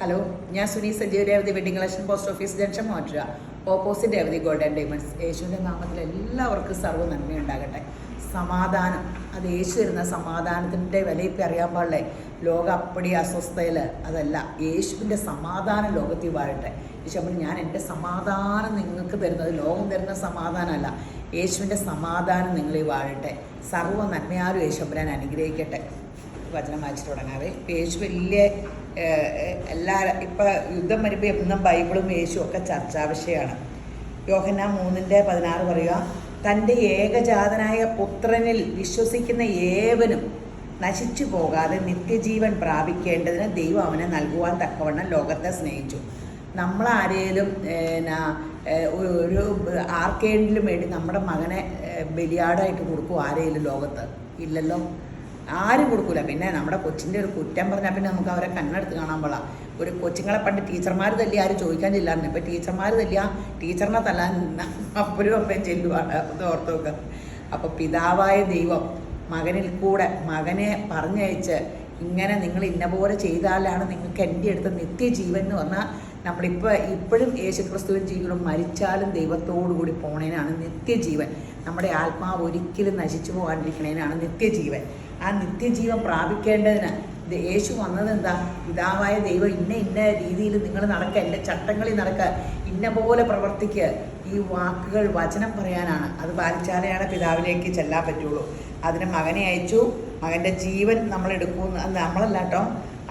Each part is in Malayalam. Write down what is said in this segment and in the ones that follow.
ഹലോ, ഞാൻ Suni Sajeev Revathi wedding collection post office junction മാറ്റുക. Opposite Revathi golden diamonds. യേശുവിൻ്റെ നാമത്തിൽ എല്ലാവർക്കും സർവ്വ നന്മയുണ്ടാകട്ടെ. സമാധാനം, അത് യേശു തരുന്ന സമാധാനത്തിൻ്റെ വില ഇപ്പം അറിയാൻ പാടില്ലേ. ലോകം അപ്പടി അസ്വസ്ഥയിൽ അതല്ല, യേശുവിൻ്റെ സമാധാനം ലോകത്തിൽ വാഴട്ടെ. യേശു അപ്പോൾ ഞാൻ എൻ്റെ സമാധാനം നിങ്ങൾക്ക് തരുന്നത് ലോകം തരുന്ന സമാധാനമല്ല, യേശുവിൻ്റെ സമാധാനം നിങ്ങളിൽ വാഴട്ടെ. സർവ്വ നന്മയാലും യേശുബ്രാൻ അനുഗ്രഹിക്കട്ടെ. വചനം വായിച്ചിട്ട് തുടങ്ങാവേ. യേശു വലിയ ഇപ്പം യുദ്ധം വരുമ്പോൾ എന്നും ബൈബിളും യേശു ഒക്കെ ചർച്ചാ വിഷയമാണ്. യോഹന്നാൻ 3:16 പറയുക, തൻ്റെ ഏകജാതനായ പുത്രനിൽ വിശ്വസിക്കുന്ന ഏവനും നശിച്ചു പോകാതെ നിത്യജീവൻ പ്രാപിക്കേണ്ടതിന് ദൈവം അവനെ നൽകുവാൻ തക്കവണ്ണം ലോകത്തെ സ്നേഹിച്ചു. നമ്മളാരേലും ഒരു ആർക്കെങ്കിലും വേണ്ടി നമ്മുടെ മകനെ ബലിയാടായിട്ട് കൊടുക്കും ആരേലും ലോകത്ത്? ഇല്ലല്ലോ, ആരും കൊടുക്കൂല. പിന്നെ നമ്മുടെ കൊച്ചിൻ്റെ ഒരു കുറ്റം പറഞ്ഞാൽ പിന്നെ നമുക്ക് അവരെ കണ്ണെടുത്ത് കാണാൻ പാടില്ല. ഒരു കൊച്ചുങ്ങളെ പണ്ട് ടീച്ചർമാർ തല്ലി ആരും ചോദിക്കാൻ ചെല്ലാറുണ്ട്. ഇപ്പം ടീച്ചർമാർ തല്ലിയ ടീച്ചറിനെ തല്ലാൻ അപ്പനും അപ്പയും ചെല്ലുവാണ്. അത് ഓർത്ത് നോക്കുക. അപ്പോൾ പിതാവായ ദൈവം മകനിൽ കൂടെ മകനെ പറഞ്ഞയച്ച് ഇങ്ങനെ നിങ്ങൾ ഇന്ന പോലെ ചെയ്താലാണ് നിങ്ങൾക്ക് എൻ്റെ അടുത്ത് നിത്യജീവൻ എന്ന് പറഞ്ഞാൽ ഇപ്പോഴും യേശുക്രിസ്തുവിൻ ജീവിതം മരിച്ചാലും ദൈവത്തോടു കൂടി പോണേനാണ് നിത്യജീവൻ. നമ്മുടെ ആത്മാവ് ഒരിക്കലും നശിച്ചു പോകാണ്ടിരിക്കണേനാണ് നിത്യജീവൻ. ആ നിത്യജീവൻ പ്രാപിക്കേണ്ടതിന് യേശു വന്നത് എന്താ? പിതാവായ ദൈവം ഇന്ന രീതിയിൽ നിങ്ങൾ നടക്കുക, എൻ്റെ ചട്ടങ്ങളിൽ നടക്കുക, ഇന്ന പോലെ പ്രവർത്തിക്കുക, ഈ വാക്കുകൾ വചനം പറയാനാണ്. അത് പാലിച്ചാലെയാണ് പിതാവിലേക്ക് ചെല്ലാൻ പറ്റുള്ളൂ. അതിന് മകനെ അയച്ചു. മകൻ്റെ ജീവൻ നമ്മളെടുക്കും. നമ്മളല്ല കേട്ടോ,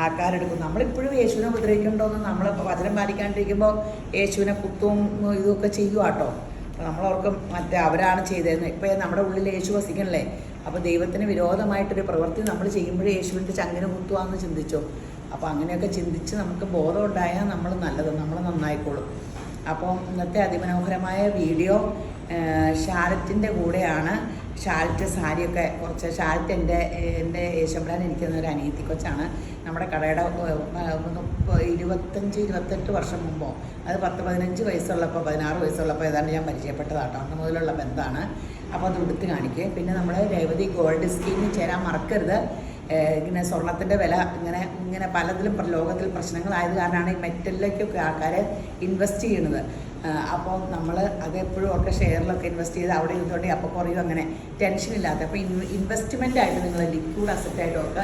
ആൾക്കാരെടുക്കും. നമ്മളിപ്പോഴും യേശുവിനെ ഉപദ്രവിക്കണ്ടോന്ന് നമ്മൾ വചനം പാലിക്കാണ്ടിരിക്കുമ്പോൾ യേശുവിനെ കുത്തും ഇതൊക്കെ ചെയ്യുക കേട്ടോ. അപ്പോൾ നമ്മളോർക്കും അവരാണ് ചെയ്തതെന്ന്. ഇപ്പോൾ നമ്മുടെ ഉള്ളിൽ യേശു വസിക്കണല്ലേ. അപ്പോൾ ദൈവത്തിന് വിരോധമായിട്ടൊരു പ്രവൃത്തി നമ്മൾ ചെയ്യുമ്പോഴേ യേശുവിൻ്റെ ചങ്ങിന് കുത്തുവാന്ന് ചിന്തിച്ചോ. അപ്പോൾ അങ്ങനെയൊക്കെ ചിന്തിച്ച് നമുക്ക് ബോധം ഉണ്ടായാൽ നമ്മൾ നല്ലത്, നമ്മൾ നന്നായിക്കോളും. അപ്പോൾ ഇന്നത്തെ അതിമനോഹരമായ വീഡിയോ ഷാരറ്റിൻ്റെ കൂടെയാണ്. ഷാരറ്റ് സാരിയൊക്കെ കുറച്ച് ഷാരറ്റ് എൻ്റെ യേശുബ്രാൻ എനിക്കുന്ന ഒരു അനിയത്തി കൊച്ചാണ്. നമ്മുടെ കടയുടെ 25-28 വർഷം മുമ്പോ, അത് 10-15 വയസ്സുള്ളപ്പോൾ 16 വയസ്സുള്ളപ്പോൾ ഏതാണ്ട് ഞാൻ പരിചയപ്പെട്ടതാട്ടോ. അന്ന് മുതലുള്ള ബന്ധമാണ്. അപ്പോൾ അത് ഉടുത്ത് കാണിക്കുക. പിന്നെ നമ്മൾ രേവതി ഗോൾഡ് സ്കീമിൽ ചേരാൻ മറക്കരുത്. ഇങ്ങനെ സ്വർണത്തിൻ്റെ വില ഇങ്ങനെ പലതിലും ലോകത്തിൽ പ്രശ്നങ്ങളായത് കാരണമാണ് ഈ മെറ്റലിലേക്കൊക്കെ ആൾക്കാർ ഇൻവെസ്റ്റ് ചെയ്യുന്നത്. അപ്പോൾ നമ്മൾ അത് എപ്പോഴും ഒക്കെ ഷെയറിലൊക്കെ ഇൻവെസ്റ്റ് ചെയ്ത് അവിടെ ഇരുന്നുകൊണ്ട് അപ്പോൾ കുറയും, അങ്ങനെ ടെൻഷനില്ലാത്ത. അപ്പോൾ ഇൻവെസ്റ്റ്മെൻ്റ് ആയിട്ട് നിങ്ങൾ ലിക്വിഡ് അസറ്റായിട്ടും ഒക്കെ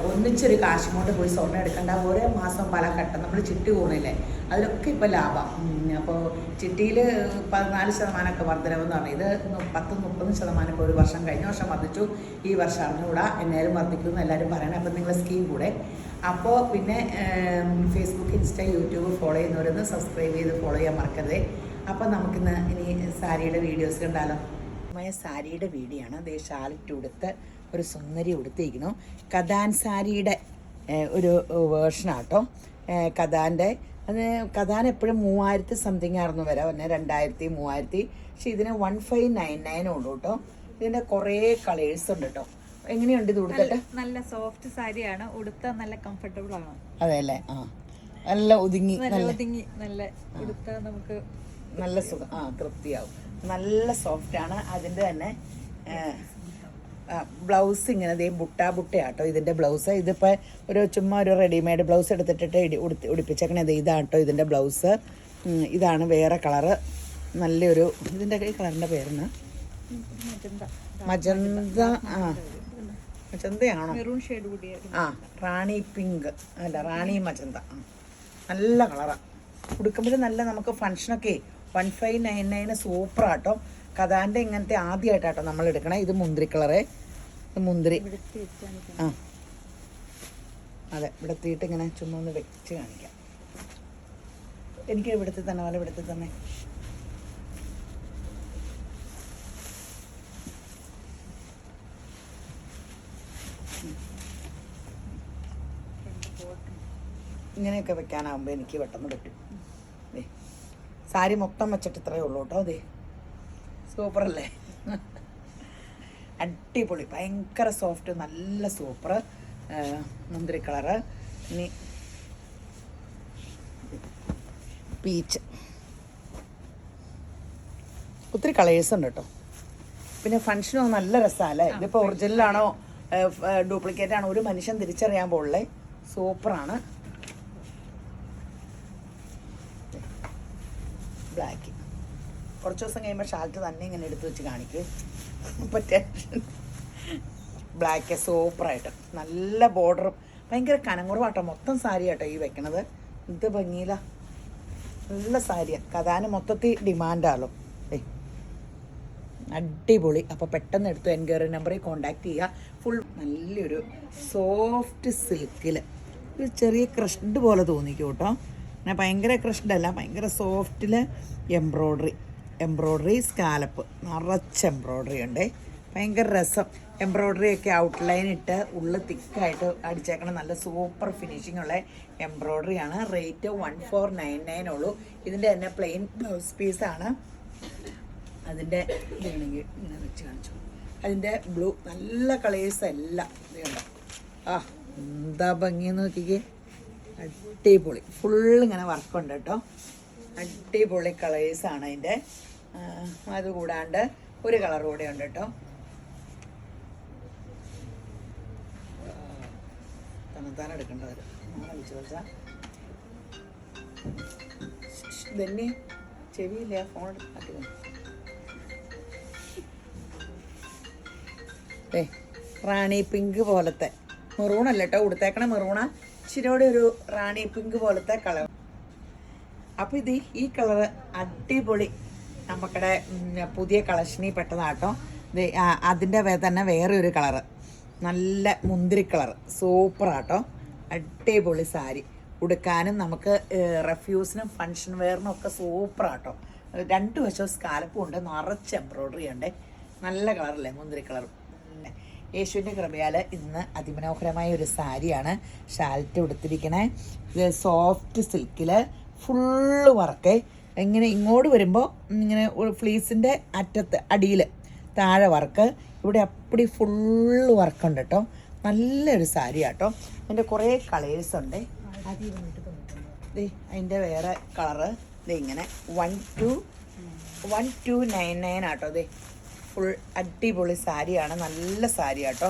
ഒന്നിച്ചൊരു കാശും കൊണ്ട് പോയി സ്വർണ്ണം എടുക്കേണ്ട. ഓരോ മാസം പല ഘട്ടം നമ്മൾ ചിട്ടി പോകണില്ലേ, അതിലൊക്കെ ഇപ്പോൾ ലാഭം. അപ്പോൾ ചിട്ടിയിൽ 14% വർധനവെന്ന് പറഞ്ഞു. ഇത് 10-30% ഇപ്പോൾ ഒരു വർഷം, കഴിഞ്ഞ വർഷം വർദ്ധിച്ചു, ഈ വർഷം അറിഞ്ഞുകൂടാ, എന്നാലും വർദ്ധിക്കുമെന്ന് എല്ലാവരും പറയണം. അപ്പം നിങ്ങൾ സ്കീം കൂടെ. അപ്പോൾ പിന്നെ ഫേസ്ബുക്ക്, ഇൻസ്റ്റ, യൂട്യൂബ് ഫോളോ ചെയ്യുന്നവരൊന്ന് സബ്സ്ക്രൈബ് ചെയ്ത് ഫോളോ ചെയ്യാൻ മറക്കരുത്. അപ്പോൾ നമുക്കിന്ന് ഇനി സാരിയുടെ വീഡിയോസ് കണ്ടാലോ. സാരിയുടെ വീഡിയോ ആണ്. അതേ ഷാലിട്ട് ഉടുത്ത് ഒരു സുന്ദരി ഉടുത്തിരിക്കുന്നു. കഥാൻ സാരിയുടെ ഒരു വേർഷനാട്ടോ. കഥാൻ എപ്പോഴും 3000 സംതിങ് ആയിരുന്നു വരാം, പിന്നെ 2000, 3000. പക്ഷെ ഇതിന് 1599 ഉള്ളൂ കേട്ടോ. ഇതിൻ്റെ കുറേ കളേഴ്സ് ഉണ്ട് കേട്ടോ. എങ്ങനെയുണ്ട് ഇത് ഉടുത്തിട്ട്? നല്ല സോഫ്റ്റ് സാരിയാണ്, ഉടുത്ത നല്ല കംഫർട്ടബിൾ ആണ്. അതെ അല്ലേ? ആ, നല്ല ഒതുങ്ങി നല്ല ഉടുത്ത നമുക്ക് നല്ല സുഖം, തൃപ്തിയാവും. നല്ല സോഫ്റ്റ് ആണ്. അതിൻ്റെ തന്നെ ബ്ലൗസ് ഇങ്ങനെ ബുട്ടയാട്ടോ ഇതിൻ്റെ ബ്ലൗസ്. ഇതിപ്പോൾ ചുമ്മാ ഒരു റെഡിമെയ്ഡ് ബ്ലൗസ് എടുത്തിട്ടിട്ട് ഉടുപ്പിച്ചേക്കണേ. ഇതാട്ടോ ഇതിൻ്റെ ബ്ലൗസ്. ഇതാണ് വേറെ കളറ്, നല്ലൊരു ഇതിൻ്റെ കളറിൻ്റെ പേരെന്ന് മജന്ത. മജന്തയാണോ? റാണി പിങ്ക് അല്ല, റാണി മജന്ത. നല്ല കളറാണ്. ഉടുക്കുമ്പോൾ നല്ല നമുക്ക് ഫങ്ഷനൊക്കെ 1599 സൂപ്പറാട്ടോ. കഥാൻ്റെ ഇങ്ങനത്തെ ആദ്യമായിട്ടാട്ടോ നമ്മൾ എടുക്കണേ. ഇത് മുന്തിരി കളറ്, മുന്തിരി. അതെ, ഇവിടെ തീയിട്ട് ഇങ്ങനെ ചുമ്മാ ഒന്ന് വെച്ച് കാണിക്കാം. എനിക്ക് ഇവിടുത്തെ തന്നെ ഇവിടുത്തെ തന്നെ. ഇങ്ങനെയൊക്കെ വെക്കാനാകുമ്പോൾ എനിക്ക് പെട്ടെന്ന് പറ്റും. സാരി മൊത്തം വെച്ചിട്ട് ഇത്രയേ ഉള്ളൂ കേട്ടോ. അതെ, സൂപ്പറല്ലേ? അടിപൊളി, ഭയങ്കര സോഫ്റ്റ്, നല്ല സൂപ്പർ മുന്തിരി കളറ്. ഇനി പീച്ച്, ഒത്തിരി കളേഴ്സ് ഉണ്ട് കേട്ടോ. പിന്നെ ഫങ്ഷനോ നല്ല രസമല്ലേ. ഇതിപ്പോൾ ഒറിജിനലാണോ ഡ്യൂപ്ലിക്കേറ്റ് ആണോ ഒരു മനുഷ്യൻ തിരിച്ചറിയാൻ പോളേ. സൂപ്പറാണ്. ബ്ലാക്ക്. കുറച്ച് ദിവസം കഴിയുമ്പോൾ ഷാൾട്ട് തന്നെ ഇങ്ങനെ എടുത്ത് വെച്ച് കാണിക്കും. പറ്റേ ബ്ലാക്ക് സൂപ്പറായിട്ട് നല്ല ബോർഡറും ഭയങ്കര കനംകുറവാട്ടോ. മൊത്തം സാരി ആട്ടോ ഈ വെക്കണത്. ഇത് ഭംഗിയില്ല, നല്ല സാരിയാണ്. കഥാന് മൊത്തത്തിൽ ഡിമാൻഡാണല്ലോ. അടിപൊളി. അപ്പോൾ പെട്ടെന്ന് എടുത്തു എൻക്വയറി നമ്പറിൽ കോൺടാക്ട് ചെയ്യുക. ഫുൾ നല്ലൊരു സോഫ്റ്റ് സിൽക്കിൽ ഒരു ചെറിയ ക്രഷ്ഡ് പോലെ തോന്നിക്കും കേട്ടോ. പിന്നെ ഭയങ്കര ക്രഷ്ഡ് അല്ല, ഭയങ്കര സോഫ്റ്റിൽ എംബ്രോയ്ഡറി സ്കാലപ്പ് നിറച്ച് എംബ്രോയ്ഡറി ഉണ്ട്. ഭയങ്കര രസം. എംബ്രോയ്ഡറി ഒക്കെ ഔട്ട്ലൈൻ ഇട്ട് ഉള്ളിൽ തിക്കായിട്ട് അടിച്ചേക്കണം. നല്ല സൂപ്പർ ഫിനിഷിംഗ് ഉള്ള എംബ്രോയ്ഡറിയാണ്. റേറ്റ് 1499 ഉള്ളൂ. ഇതിൻ്റെ തന്നെ പ്ലെയിൻ ബ്ലൗസ് പീസാണ്. അതിൻ്റെ ഇതാണെങ്കിൽ ഇങ്ങനെ വെച്ച് കാണിച്ചു. അതിൻ്റെ ബ്ലൂ നല്ല കളേഴ്സ് എല്ലാം ഇതുണ്ട്. ആ എന്താ ഭംഗിയെന്ന് നോക്കിക്കേ, അടിപൊളി. ഫുള്ളിങ്ങനെ വർക്കുണ്ട് കേട്ടോ. അടിപൊളി കളേഴ്സാണ് അതിൻ്റെ. അതുകൂടാണ്ട് ഒരു കളർ കൂടെ ഉണ്ട് കേട്ടോ. തന്നെത്താൻ എടുക്കേണ്ടത് വിളിച്ചു വെച്ചാൽ ഇതന്നെ ചെവിയില്ല, ഫോൺ എടുത്ത് റാണി പിങ്ക് പോലത്തെ മെറൂണല്ല കേട്ടോ ഉടുത്തേക്കണ മെറൂണ, ഇച്ചിരിയോടെ ഒരു റാണി പിങ്ക് പോലത്തെ കളർ. അപ്പോൾ ഇത് ഈ കളറ് അടിപൊളി നമുക്കടെ പുതിയ കളക്ഷനിൽ പെട്ടതാട്ടോ. അതിൻ്റെ തന്നെ വേറെ ഒരു കളറ്, നല്ല മുന്തിരി കളർ, സൂപ്പറാട്ടോ. അടിപൊളി സാരി ഉടുക്കാനും നമുക്ക് റെഫ്യൂസിനും ഫങ്ഷൻ വെയറിനും ഒക്കെ സൂപ്പറാട്ടോ. രണ്ട് വശവും സ്കാലപ്പും ഉണ്ട്, നിറച്ച് എംബ്രോയ്ഡറി ഉണ്ട്. നല്ല കളറല്ലേ, മുന്തിരി കളർ. യേശുവിൻ്റെ കൃപയാൽ ഇന്ന് അതിമനോഹരമായ ഒരു സാരിയാണ് ഷാൾട്ട് ഉടുത്തിരിക്കണേ. ഇത് സോഫ്റ്റ് സിൽക്കിൽ ഫുള്ള് വർക്ക്. ഇങ്ങനെ ഇങ്ങോട്ട് വരുമ്പോൾ ഇങ്ങനെ ഫ്ലീസിൻ്റെ അറ്റത്ത് അടിയിൽ താഴെ വർക്ക്, ഇവിടെ അപ്പടി ഫുള്ള് വർക്കുണ്ട് കേട്ടോ. നല്ലൊരു സാരി ആട്ടോ. അതിൻ്റെ കുറേ കളേഴ്സ് ഉണ്ട്. അതിൻ്റെ വേറെ കളറ് ഇങ്ങനെ 1299 ആട്ടോ. ഫുൾ അടിപൊളി സാരിയാണ്, നല്ല സാരി ആട്ടോ.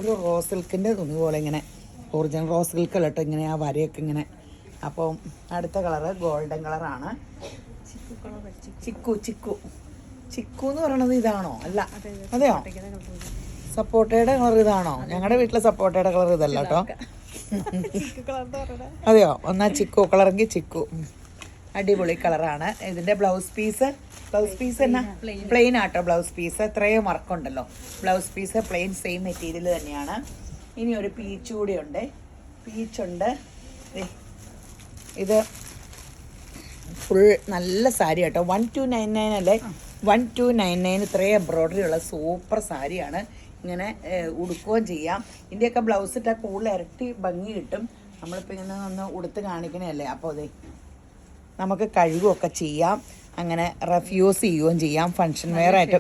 ഒരു റോസ് സിൽക്കിൻ്റെ തുണി പോലെ ഇങ്ങനെ ഒറിജിനൽ റോസ് സിൽക്ക് കേട്ടോ, ഇങ്ങനെ ആ വരയൊക്കെ ഇങ്ങനെ. അപ്പോൾ അടുത്ത കളറ് ഗോൾഡൻ കളറാണ്. ചിക്കു എന്ന് പറയണത് ഇതാണോ? അല്ല, അതെയോ? സപ്പോട്ടയുടെ കളർ ഇതാണോ? ഞങ്ങളുടെ വീട്ടിലെ സപ്പോട്ടയുടെ കളർ ഇതല്ല കേട്ടോ. അതെയോ? ഒന്നാ ചിക്കു കളറെങ്കിൽ ചിക്കു. അടിപൊളി കളറാണ്. ഇതിൻ്റെ ബ്ലൗസ് പീസ് എന്നാ പ്ലെയിൻ ആട്ടോ. ബ്ലൗസ് പീസ് എത്രയോ വർക്കുണ്ടല്ലോ. Blouse piece plain same material തന്നെയാണ്. ഇനി ഒരു പീച്ച് കൂടി ഉണ്ട്. പീച്ചുണ്ട്. ഇത് ഫുൾ നല്ല സാരി കേട്ടോ. 1299 അല്ലേ? 1299 ഇത്രയും എംബ്രോയ്ഡറി ഉള്ള സൂപ്പർ സാരിയാണ്. ഇങ്ങനെ ഉടുക്കുകയും ചെയ്യാം. ഇതിൻ്റെയൊക്കെ ബ്ലൗസ് ഇട്ടാൽ കൂടുതൽ ഇരട്ടി ഭംഗി കിട്ടും. നമ്മളിപ്പോൾ ഇങ്ങനെ ഒന്ന് ഉടുത്ത് കാണിക്കണല്ലേ. അപ്പോൾ അതെ നമുക്ക് കഴുകുകയൊക്കെ ചെയ്യാം. അങ്ങനെ റെഫ്യൂസ് ചെയ്യുകയും ചെയ്യാം. ഫങ്ഷൻ വെയർ ആയിട്ട്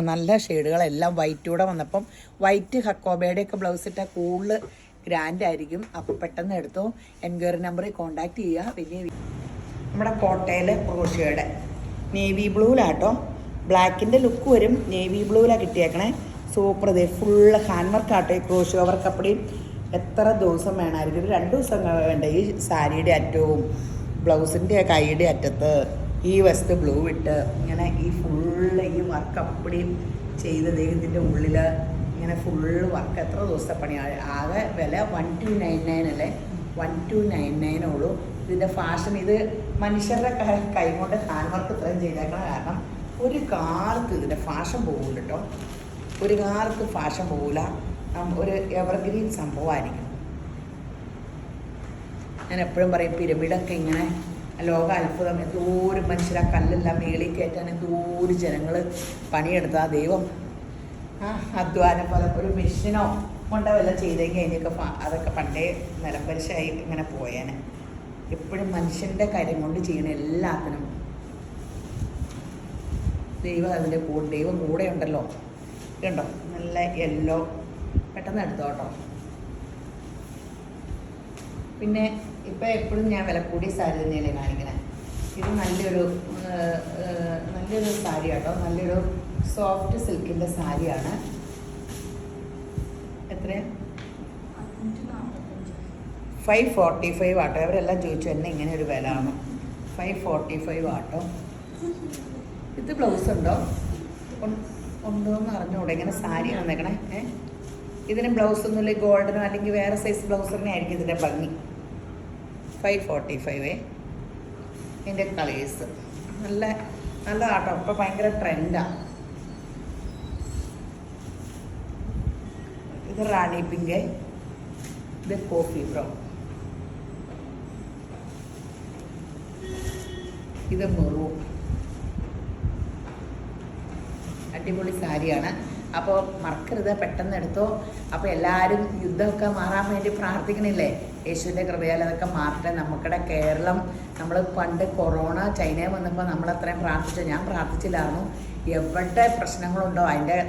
നല്ല ഷെയ്ഡുകളെല്ലാം വൈറ്റൂടെ വന്നപ്പം വൈറ്റ് ഹക്കോബയുടെയൊക്കെ ബ്ലൗസ് ഇട്ടാൽ കൂടുതൽ ഗ്രാൻഡ് ആയിരിക്കും. അപ്പോൾ പെട്ടെന്ന് എടുത്തോ. എൻക്വയറി നമ്പറിൽ കോൺടാക്ട് ചെയ്യുക. വലിയ നമ്മുടെ കോട്ടയിൽ ക്രോഷ്യയുടെ നേവി ബ്ലൂവിലാട്ടോ. ബ്ലാക്കിൻ്റെ ലുക്ക് വരും, നേവി ബ്ലൂവിലാണ് കിട്ടിയേക്കണേ. സൂപ്പർ. ഇതേ ഫുള്ള് ഹാൻഡ് വർക്കാട്ടോ. ഈ ക്രോഷ്യ വർക്ക് അപ്പടിയും എത്ര ദിവസം വേണമായിരിക്കും? ഒരു 2 ദിവസം വേണ്ട. ഈ സാരിയുടെ അറ്റവും ബ്ലൗസിൻ്റെ കൈയുടെ അറ്റത്ത് ഈ വസ്തു ബ്ലൂ ഇട്ട് ഇങ്ങനെ ഈ ഫുള്ള് ഈ വർക്ക് അപ്പടിയും ചെയ്തത് ഇതിൻ്റെ ഉള്ളിൽ ഇങ്ങനെ ഫുള്ള് വർക്ക്. എത്ര ദിവസത്തെ പണിയാണ്? ആകെ വില 1299 അല്ലേ? 1299 ഉള്ളൂ. ഇതിൻ്റെ ഫാഷൻ ഇത് മനുഷ്യരുടെ കൈ കൊണ്ട് ഹാൻഡ് വർക്ക് ഇത്രയും ചെയ്തേക്കണ കാരണം ഒരു കാലത്ത് ഇതിൻ്റെ ഫാഷൻ പോകില്ല കേട്ടോ. ഒരു കാലത്ത് ഫാഷൻ പോകില്ല. ഒരു എവർഗ്രീൻ സംഭവമായിരിക്കും. ഞാൻ എപ്പോഴും പറയും, പിരമിഡൊക്കെ ഇങ്ങനെ ലോക അത്ഭുതം. എന്തോരം മനുഷ്യർ ആ കല്ലെല്ലാം മേളിൽ കയറ്റാൻ എന്തോരം ജനങ്ങൾ പണിയെടുത്ത ആ ദൈവം അധ്വാനം പോലെ ഒരു മെഷീനോ കൊണ്ടോ വല്ലതും ചെയ്തെങ്കിൽ അതിനൊക്കെ അതൊക്കെ പണ്ടേ നിലംപരിശായി ഇങ്ങനെ പോയേനെ. എപ്പോഴും മനുഷ്യൻ്റെ കാര്യം കൊണ്ട് ചെയ്യണ എല്ലാത്തിനും ദൈവം അതിൻ്റെ ദൈവം കൂടെ ഉണ്ടല്ലോ. ഇതുണ്ടോ നല്ല യെല്ലോ. പെട്ടെന്ന് എടുത്തോട്ടോ. പിന്നെ ഇപ്പം എപ്പോഴും ഞാൻ വില കൂടിയ സാരി തന്നെയല്ലേ കാണിക്കണേ. ഇത് നല്ലൊരു സാരി കേട്ടോ. നല്ലൊരു സോഫ്റ്റ് സിൽക്കിൻ്റെ സാരിയാണ്. എത്രയാണ്? 545 ആട്ടോ. അവരെല്ലാം ചോദിച്ചു എന്നെ ഇങ്ങനെ ഒരു വില ആണ്. 545 ആട്ടോ. ഇത് ബ്ലൗസ് ഉണ്ടോ? ഉണ്ടോയെന്ന് അറിഞ്ഞൂടെ? ഇങ്ങനെ സാരി വന്നേക്കണേ. ഇതിന് ബ്ലൗസ് ഒന്നുമില്ല, ഗോൾഡനോ അല്ലെങ്കിൽ വേറെ സൈസ് ബ്ലൗസ് തന്നെ ആയിരിക്കും ഇതിൻ്റെ ഭംഗി. 545 ഇതിൻ്റെ കളേഴ്സ് നല്ലതാട്ടോ. ഇപ്പോൾ ഭയങ്കര ട്രെൻഡാണ്. ഇത് റാണി പിങ്ക്, ഇത് കോഫി ബ്രൗൺ, ഇത് മെറൂൺ. അടിപൊളി സാരിയാണ്. അപ്പോൾ മറക്കരുത്, പെട്ടെന്ന് എടുത്തോ. അപ്പോൾ എല്ലാവരും യുദ്ധമൊക്കെ മാറാൻ വേണ്ടി പ്രാർത്ഥിക്കണില്ലേ? യേശുവിൻ്റെ കൃപയാൽ അതൊക്കെ മാറട്ടെ. നമുക്കിടെ കേരളം, നമ്മൾ പണ്ട് കൊറോണ ചൈനയിൽ വന്നപ്പോൾ നമ്മളത്രയും പ്രാർത്ഥിച്ചു. ഞാൻ പ്രാർത്ഥിച്ചില്ലായിരുന്നു. എവിടെ പ്രശ്നങ്ങളുണ്ടോ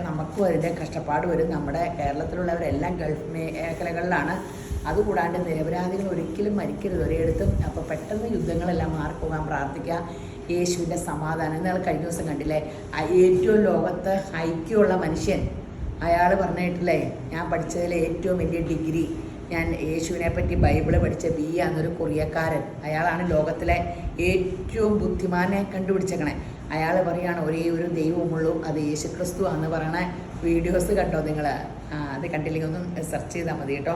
നമുക്കും അതിൻ്റെ കഷ്ടപ്പാട് വരും. നമ്മുടെ കേരളത്തിലുള്ളവരെല്ലാം ഗൾഫ് മേഖലകളിലാണ്. അതുകൂടാണ്ട് നിരപരാധികൾ ഒരിക്കലും മരിക്കരുത് ഒരിടത്തും. അപ്പോൾ പെട്ടെന്ന് യുദ്ധങ്ങളെല്ലാം മാറിപ്പോകാൻ പ്രാർത്ഥിക്കുക. യേശുവിൻ്റെ സമാധാനം. നിങ്ങൾ കഴിഞ്ഞ ദിവസം കണ്ടില്ലേ, ഏറ്റവും ലോകത്ത് ഐക്യമുള്ള മനുഷ്യൻ, അയാൾ പറഞ്ഞിട്ടില്ലേ, ഞാൻ പഠിച്ചതിൽ ഏറ്റവും വലിയ ഡിഗ്രി, ഞാൻ യേശുവിനെ പറ്റി ബൈബിള് പഠിച്ച BA എന്നൊരു കൊറിയക്കാരൻ, അയാളാണ് ലോകത്തിലെ ഏറ്റവും ബുദ്ധിമാനെ കണ്ടുപിടിച്ചേക്കണേ. അയാൾ പറയുകയാണ് ഒരേ ഒരു ദൈവമുള്ളൂ, അത് യേശു ക്രിസ്തു എന്ന് പറയണ വീഡിയോസ് കണ്ടോ നിങ്ങൾ? അത് കണ്ടില്ലെങ്കിൽ ഒന്ന് സെർച്ച് ചെയ്താൽ മതി കേട്ടോ.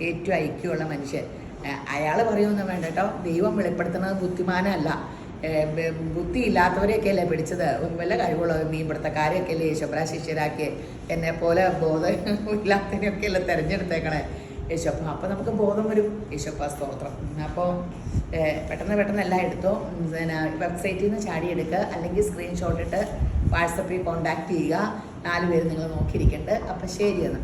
ഏറ്റവും ഐക്യമുള്ള മനുഷ്യൻ അയാൾ പറയുമൊന്നും വേണ്ട കേട്ടോ. ദൈവം വെളിപ്പെടുത്തുന്നത് ബുദ്ധിമാനല്ല, ബുദ്ധി ഇല്ലാത്തവരെയൊക്കെ അല്ലേ പിടിച്ചത്. വല്ല കഴിവുള്ള മീൻപിടുത്തക്കാരെയൊക്കെ അല്ലേ യേശോപ്രാ ശിഷ്യരാക്കി, എന്നെപ്പോലെ ബോധം ഇല്ലാത്തതിനെയൊക്കെ അല്ലേ തിരഞ്ഞെടുത്തേക്കണേ യേശോപ്പ. അപ്പോൾ നമുക്ക് ബോധം വരും. യേശോപ്പ സ്തോത്രം. അപ്പോൾ പെട്ടെന്ന് എല്ലാം എടുത്തോ. പിന്നെ വെബ്സൈറ്റിൽ നിന്ന് ചാടിയെടുക്കുക, അല്ലെങ്കിൽ സ്ക്രീൻഷോട്ട് ഇട്ട് വാട്സപ്പിൽ കോൺടാക്റ്റ് ചെയ്യുക. 4 പേര് നിങ്ങൾ നോക്കിയിരിക്കുന്നുണ്ട്. അപ്പോൾ ശരിയെന്ന്.